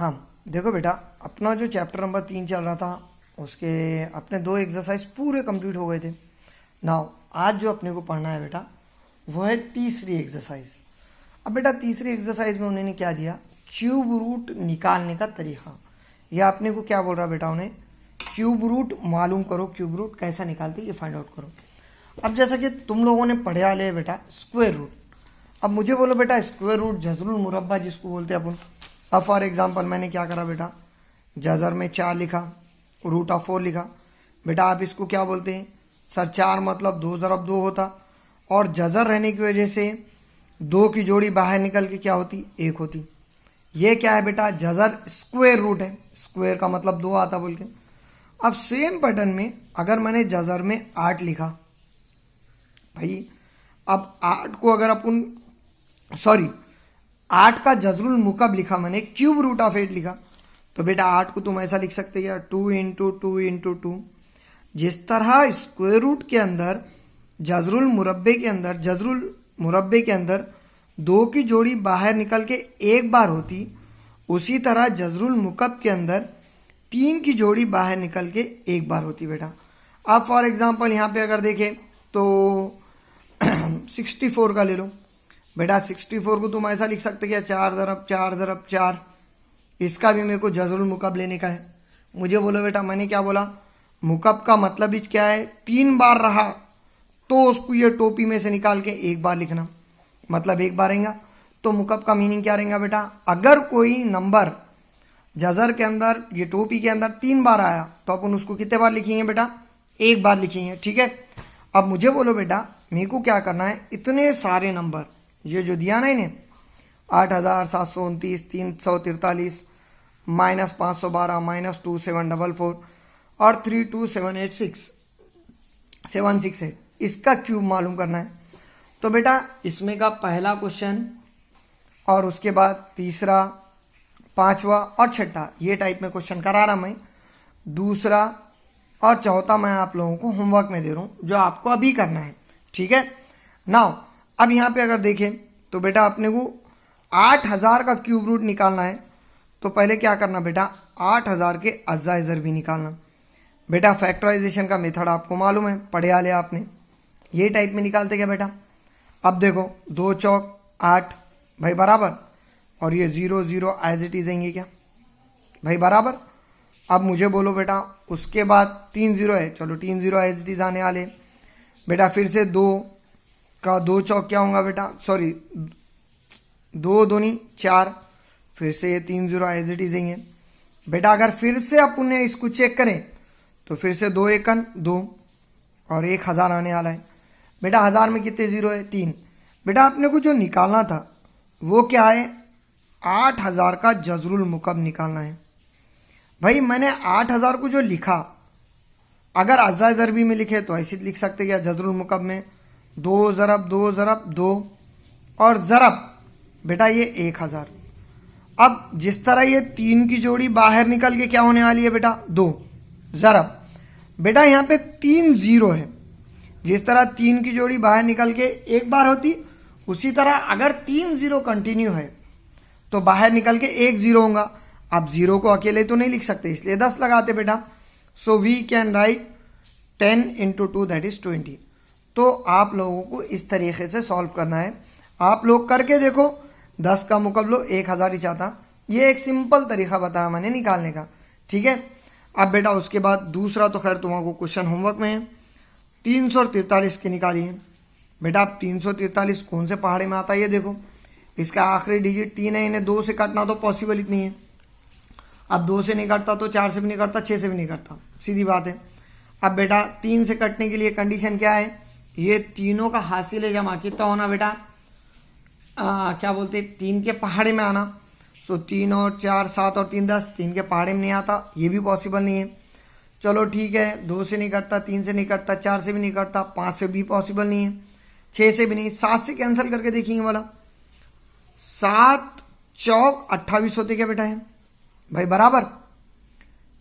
हाँ देखो बेटा, अपना जो चैप्टर नंबर 3 चल रहा था उसके अपने 2 एक्सरसाइज पूरे कंप्लीट हो गए थे। नाउ आज जो अपने को पढ़ना है बेटा वो है तीसरी एक्सरसाइज। अब बेटा तीसरी एक्सरसाइज में उन्होंने क्या दिया, क्यूब रूट निकालने का तरीका। या अपने को क्या बोल रहा बेटा, उन्हें क्यूब रूट मालूम करो, क्यूब रूट कैसा निकालते ये फाइंड आउट करो। अब जैसा कि तुम लोगों ने पढ़ा लिया बेटा स्क्वायर रूट, अब मुझे बोलो बेटा स्क्वायर रूट जजरुल मुरब्बा जिसको बोलते हैं अपन। अब फॉर एग्जांपल मैंने क्या करा बेटा, जजर में 4 लिखा, रूट ऑफ 4 लिखा। बेटा आप इसको क्या बोलते हैं सर, 4 मतलब 2 ज़रब 2 होता, और जजर रहने की वजह से 2 की जोड़ी बाहर निकल के क्या होती, 1 होती। ये क्या है बेटा, जजर स्क्वायर रूट है, स्क्वायर का मतलब 2 आता बोल के। अब सेम पैटर्न में अगर मैंने जजर में 8 लिखा भाई, अब 8 को अगर अपन 8 का जजरुल मुकब लिखा मैंने, क्यूब रूट ऑफ 8 लिखा, तो बेटा 8 को तुम ऐसा लिख सकते हैं 2 इंटू 2 इंटू 2। जिस तरह स्क्वायर रूट के अंदर जजरुल मुरब्बे के अंदर 2 की जोड़ी बाहर निकल के 1 बार होती, उसी तरह जजरुल मुकब के अंदर 3 की जोड़ी बाहर निकल के 1 बार होती बेटा। अब फॉर एग्जांपल यहाँ पे अगर देखें तो 64 का ले लो बेटा, 64 को तुम ऐसा लिख सकते क्या, 4 ज़रब 4 ज़रब 4। इसका भी मेरे को जजरुल मुकब लेने का है। मुझे बोलो बेटा, मैंने क्या बोला, मुकब का मतलब ही क्या है, 3 बार रहा तो उसको ये टोपी में से निकाल के 1 बार लिखना, मतलब 1 बार रहेगा। तो मुकब का मीनिंग क्या रहेगा बेटा, अगर कोई नंबर जजर के अंदर ये टोपी के अंदर 3 बार आया तो अपन उसको कितने बार लिखेंगे बेटा, 1 बार लिखेंगे। ठीक है, अब मुझे बोलो बेटा मेरे को क्या करना है, इतने सारे नंबर ये जो दिया ना इन्हें 8729 343 माइनस 512 माइनस 2744 और 327867 है, इसका क्यूब मालूम करना है। तो बेटा इसमें का पहला क्वेश्चन और उसके बाद तीसरा, पांचवा और छठा ये टाइप में क्वेश्चन करा रहा मैं। दूसरा और चौथा मैं आप लोगों को होमवर्क में दे रहा हूं जो आपको अभी करना है। ठीक है, नाउ अब यहाँ पे अगर देखें तो बेटा अपने को 8000 का क्यूब रूट निकालना है। तो पहले क्या करना बेटा, 8000 के अज्जा ज़रबी निकालना। बेटा फैक्टराइजेशन का मेथड आपको मालूम है, पढ़े लिया आपने, ये टाइप में निकालते क्या बेटा। अब देखो 2 चौक 8 भाई बराबर, और ये 0 0 एज इट इज आएंगे क्या भाई बराबर। अब मुझे बोलो बेटा उसके बाद 3 0 है, चलो 3 0 एज इट इज आने वाले बेटा। फिर से 2 का 2 चौक क्या होगा बेटा, 2 दूनी 4, फिर से ये 3 0 एज इट इज आएंगे बेटा। अगर फिर से अपन ने इसको चेक करें तो फिर से 2 एकन 2 और 1000 आने वाला है बेटा। 1000 में कितने 0 है, 3। बेटा अपने को जो निकालना था वो क्या है, 8000 का जजरुल मुकब निकालना है भाई। मैंने 8000 को जो लिखा, अगर अज्जा ज़रबी में लिखे तो ऐसे लिख सकते क्या, जजरुल मुकब में 2 ज़रब 2 ज़रब 2 और ज़रब बेटा ये 1000। अब जिस तरह ये 3 की जोड़ी बाहर निकल के क्या होने वाली है बेटा, 2 ज़रब बेटा यहाँ पे 3 0 है। जिस तरह 3 की जोड़ी बाहर निकल के 1 बार होती, उसी तरह अगर 3 0 कंटिन्यू है तो बाहर निकल के 1 0 होगा। अब 0 को अकेले तो नहीं लिख सकते, इसलिए 10 लगाते बेटा। So we can write 10 into 2 that is 20। तो आप लोगों को इस तरीके से सॉल्व करना है। आप लोग करके देखो, 10 का मुकाबलो 1000 ही चाहता। ये एक सिंपल तरीका बताया मैंने निकालने का। ठीक है, अब बेटा उसके बाद दूसरा तो खैर तुम्हारा क्वेश्चन होमवर्क में है, 343 के निकालिए बेटा। अब 343 कौन से पहाड़े में आता है ये देखो, इसका आखिरी डिजिट 3 है, इन्हें 2 से काटना तो पॉसिबल ही नहीं है। अब 2 से नहीं कटता तो 4 से भी नहीं कटता, 6 से भी नहीं कटता, सीधी बात है। अब बेटा 3 से कटने के लिए कंडीशन क्या है, ये तीनों का हासिल जमा कितना होना बेटा, क्या बोलते 3 के पहाड़े में आना। सो 3 और 4 7 और 3 10, 3 के पहाड़े में नहीं आता, ये भी पॉसिबल नहीं है। चलो ठीक है, 2 से नहीं कटता, 3 से नहीं कटता, 4 से भी नहीं कटता, 5 से भी पॉसिबल नहीं है, 6 से भी नहीं, 7 से कैंसिल करके देखेंगे वाला। 7 चौक 28 होते क्या बेटा है भाई बराबर।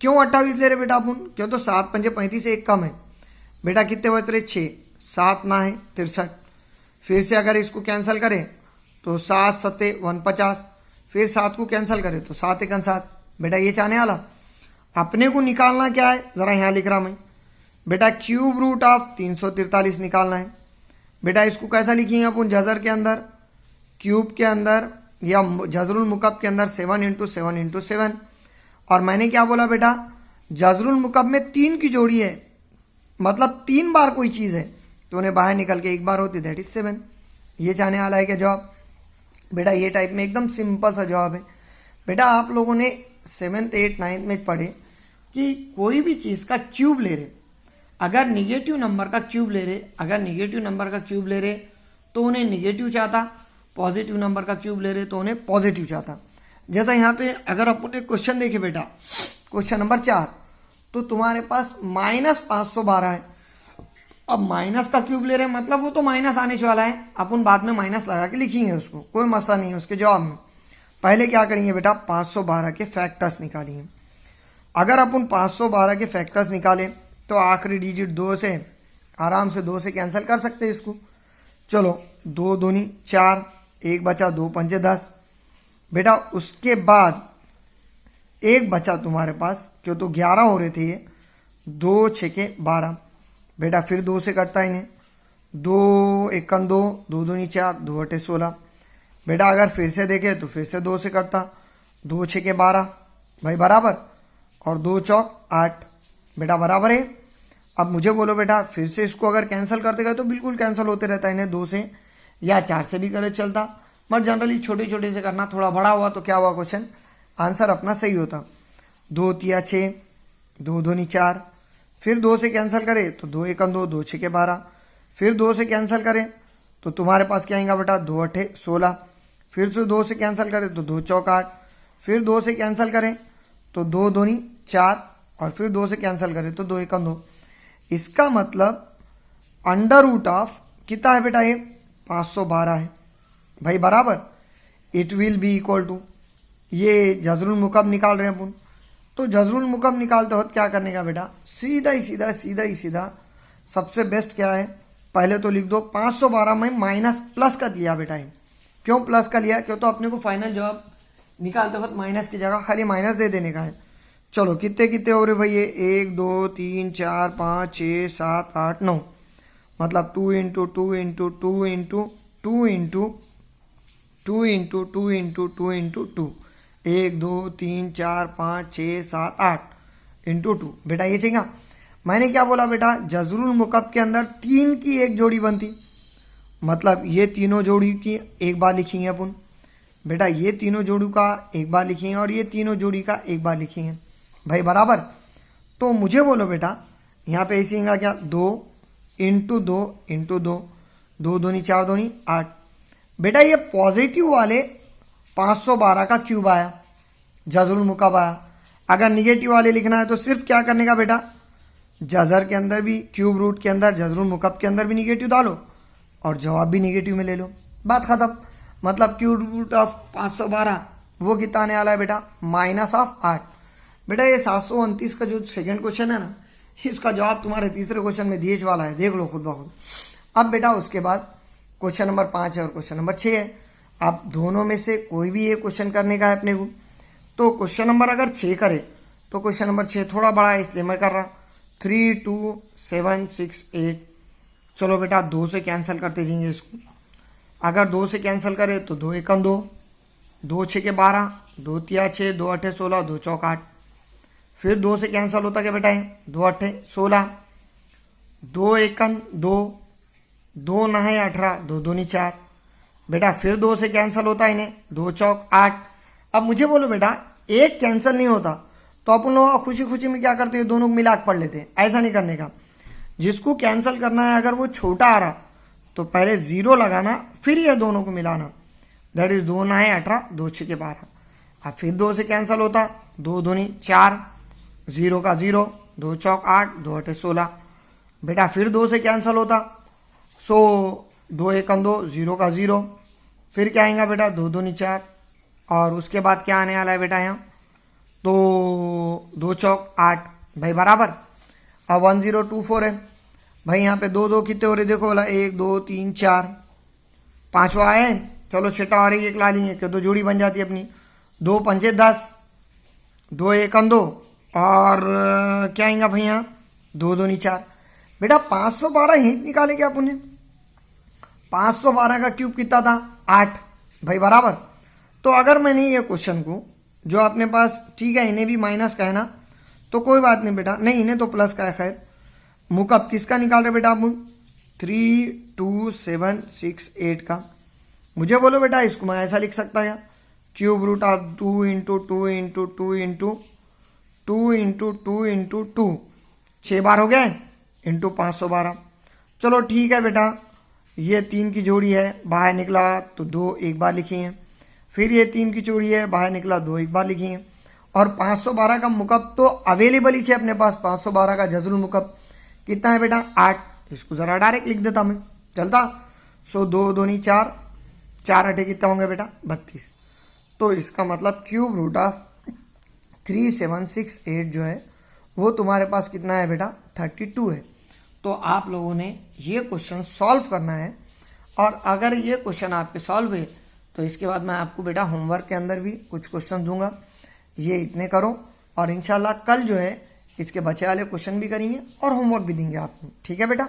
क्यों 28 ले रहे बेटा अपन, क्यों तो 7 पंजे 35 से 1 कम है बेटा। कितने बच रहे 6, 7 ना है 63। फिर से अगर इसको कैंसिल करें तो 7 7 49, फिर 7 को कैंसिल करे तो 7 एकन 7। बेटा ये चाहने वाला अपने को निकालना क्या है, जरा यहाँ लिख रहा मैं बेटा, क्यूब रूट ऑफ 343 निकालना है। बेटा इसको कैसा लिखेंगे अपन, जजर के अंदर क्यूब के अंदर या जजरुल मुकब के अंदर 7 इंटू 7 इंटू 7। और मैंने क्या बोला बेटा, जजरुल मुकब में 3 की जोड़ी है, मतलब 3 बार कोई चीज़ है तो उन्हें बाहर निकल के एक बार होती, दैट इज 7। ये चाहने वाला है क्या जवाब। बेटा ये टाइप में एकदम सिंपल सा जवाब है। बेटा आप लोगों ने 7th 8th 9th में पढ़े कि कोई भी चीज़ का क्यूब ले रहे, अगर निगेटिव नंबर का क्यूब ले रहे, अगर निगेटिव नंबर का क्यूब ले रहे तो उन्हें निगेटिव चाहता, पॉजिटिव नंबर का क्यूब ले रहे तो उन्हें पॉजिटिव चाहता। जैसा यहाँ पे अगर अपने क्वेश्चन देखे बेटा, क्वेश्चन नंबर 4, तो तुम्हारे पास -512 है। अब माइनस का क्यूब ले रहे हैं मतलब वो तो माइनस आने वाला है, अपन बाद में माइनस लगा के लिखेंगे उसको, कोई मसला नहीं है उसके जवाब में। पहले क्या करेंगे बेटा, 512 के फैक्टर्स निकालेंगे। अगर अपन 512 के फैक्टर्स निकाले तो आखिरी डिजिट 2 से आराम से 2 से कैंसिल कर सकते हैं इसको। चलो 2 दूनी 4, 1 बचा, 2 पंजे 10। बेटा उसके बाद 1 बचा तुम्हारे पास, क्यों तो 11 हो रहे थे ये, 2 6 12। बेटा फिर 2 से कटता इन्हें, 2 एकन 2, 2 दूनी 4, 2 अठे 16। बेटा अगर फिर से देखे तो फिर से 2 से कटता, 2 6 12 भाई बराबर, और 2 चौक 8। बेटा बराबर है। अब मुझे बोलो बेटा फिर से इसको अगर कैंसिल करते गए तो बिल्कुल कैंसिल होते रहता है, इन्हें 2 से या 4 से भी करे चलता, मगर जनरली छोटे छोटे से करना, थोड़ा बड़ा हुआ तो क्या हुआ क्वेश्चन आंसर अपना सही होता। 2 तिया 6, 2 दूनी 4, फिर 2 से कैंसिल करे तो 2 एकन 2, 2 6 12, फिर 2 से कैंसिल करें तो तुम्हारे पास क्या आएगा बेटा, 2 अठे 16, फिर से 2 से कैंसिल करें तो 2 चौक 8, फिर 2 से कैंसिल करें तो 2 दूनी 4, और फिर 2 से कैंसिल करें तो 2 एकन 2। इसका मतलब अंडर रूट ऑफ कितना है बेटा, ये 512 है भाई बराबर। It will be equal to, ये जजरुल मुकब निकाल रहे हैं अपन, तो जजरुल मुकब निकालते वक्त क्या करने का बेटा, सीधा ही सीधा सबसे बेस्ट क्या है, पहले तो लिख दो 512 में माइनस प्लस का दिया बेटा है। क्यों प्लस का लिया, क्यों तो अपने को फाइनल जवाब निकालते वक्त माइनस की जगह खाली माइनस दे देने का है। चलो कितने कितने हो रहे भाई ये, 1 2 3 4 5 6 7 8 9, मतलब 2 into 2 into 2 into 2 into 2 into 2 into 2 into 2, 1 2 3 4 5 6 7 8 into 2। बेटा ये चाहिए, मैंने क्या बोला बेटा, जजरुल मुकब के अंदर 3 की एक जोड़ी बनती, मतलब ये तीनों जोड़ी की एक बार लिखेंगे अपन। बेटा ये तीनों जोड़ी का एक बार लिखेंगे और ये तीनों जोड़ी का एक बार लिखेंगे भाई बराबर। तो मुझे बोलो बेटा यहाँ पे ऐसे आएगा क्या, 2 इंटू 2 इंटू 2, 2 दूनी 4 दूनी 8। बेटा ये पॉजिटिव वाले 512 का क्यूब आया, जजरुल मुकब आया। अगर निगेटिव वाले लिखना है तो सिर्फ क्या करने का बेटा, जजर के अंदर भी क्यूब रूट के अंदर जजरुल मुकब के अंदर भी निगेटिव डालो और जवाब भी निगेटिव में ले लो, बात खत्म। मतलब क्यूब रूट ऑफ 512 वो कितना आने वाला है बेटा, माइनस ऑफ 8। बेटा ये 729 का जो सेकंड क्वेश्चन है ना, इसका जवाब तुम्हारे तीसरे क्वेश्चन में दिए वाला है, देख लो खुद ब खुद। अब बेटा उसके बाद क्वेश्चन नंबर 5 है और क्वेश्चन नंबर 6 है। अब दोनों में से कोई भी एक क्वेश्चन करने का है अपने को। तो क्वेश्चन नंबर अगर 6 करे तो क्वेश्चन नंबर 6 थोड़ा बड़ा है इसलिए मैं कर रहा 3 2 7 6 8। चलो बेटा 2 से कैंसिल करते जाएंगे इसको। अगर 2 से कैंसिल करे तो 2 एकन 2, 2 6 12, 2 तिया 6, 2 अठे 16, 2 चौक 8। फिर 2 से कैंसिल होता क्या बेटा है, 2 अठे 16, 2 एकन 2, 2 नहे 18, 2 दूनी 4। बेटा फिर 2 से कैंसिल होता है इन्हें, 2 चौक 8। अब मुझे बोलो बेटा एक कैंसिल नहीं होता तो अपन लोग खुशी खुशी में क्या करते हैं, दोनों को मिला के पढ़ लेते हैं। ऐसा नहीं करने का, जिसको कैंसिल करना है अगर वो छोटा आ रहा तो पहले 0 लगाना, फिर ये दोनों को मिलाना, दैट इज 2 नहे 18, 2 6 12। अब फिर 2 से कैंसिल होता, 2 दूनी 4, 0 का 0, 2 चौक 8, 2 अठे 16। बेटा फिर 2 से कैंसिल होता, सो 2 एकन 2, 0 का 0, फिर क्या आएगा बेटा 2 दूनी 4, और उसके बाद क्या आने वाला है बेटा यहाँ, तो 2 चौक 8 भाई बराबर। अब 1024 है भाई, यहाँ पे 2 2 कितने हो रहे देखो बोला, 1 2 3 4, 5वां आया है। चलो छठा और एक ला लेंगे, क्यों तो जोड़ी बन जाती है अपनी, 2 पंजे 10, 2 एकम 2 और क्या आएगा भैया 2 दूनी 4। बेटा 512 ही निकाले क्या आपने? 512 का क्यूब कितना था 8 भाई बराबर। तो अगर मैंने ये क्वेश्चन को जो अपने पास, ठीक है इन्हें भी माइनस का है ना, तो कोई बात नहीं बेटा, नहीं इन्हें तो प्लस का है, खैर मुकब किसका निकाल रहे बेटा अपन 3 2 7 6 8 का। मुझे बोलो बेटा इसको मैं ऐसा लिख सकता है cube root of 2 into 2 into 2 into 2 into 2 into 2, 6 बार हो गए इंटू 512। चलो ठीक है बेटा, ये 3 की जोड़ी है, बाहर निकला तो 2 एक बार लिखी है, फिर ये 3 की जोड़ी है, बाहर निकला 2 एक बार लिखी है, और 512 का मुकब तो अवेलेबल ही है अपने पास। 512 का जजरुल मुकब कितना है बेटा 8, इसको जरा डायरेक्ट लिख देता मैं, चलता। सो 2 दूनी 4, 4 अठे कितना होंगे बेटा 32। तो इसका मतलब क्यूब रूट ऑफ 3768 जो है वो तुम्हारे पास कितना है बेटा 32 है। तो आप लोगों ने ये क्वेश्चन सॉल्व करना है, और अगर ये क्वेश्चन आपके सॉल्व हुए तो इसके बाद मैं आपको बेटा होमवर्क के अंदर भी कुछ क्वेश्चन दूंगा, ये इतने करो, और इंशाल्लाह कल जो है इसके बचे वाले क्वेश्चन भी करेंगे और होमवर्क भी देंगे आपको, ठीक है बेटा।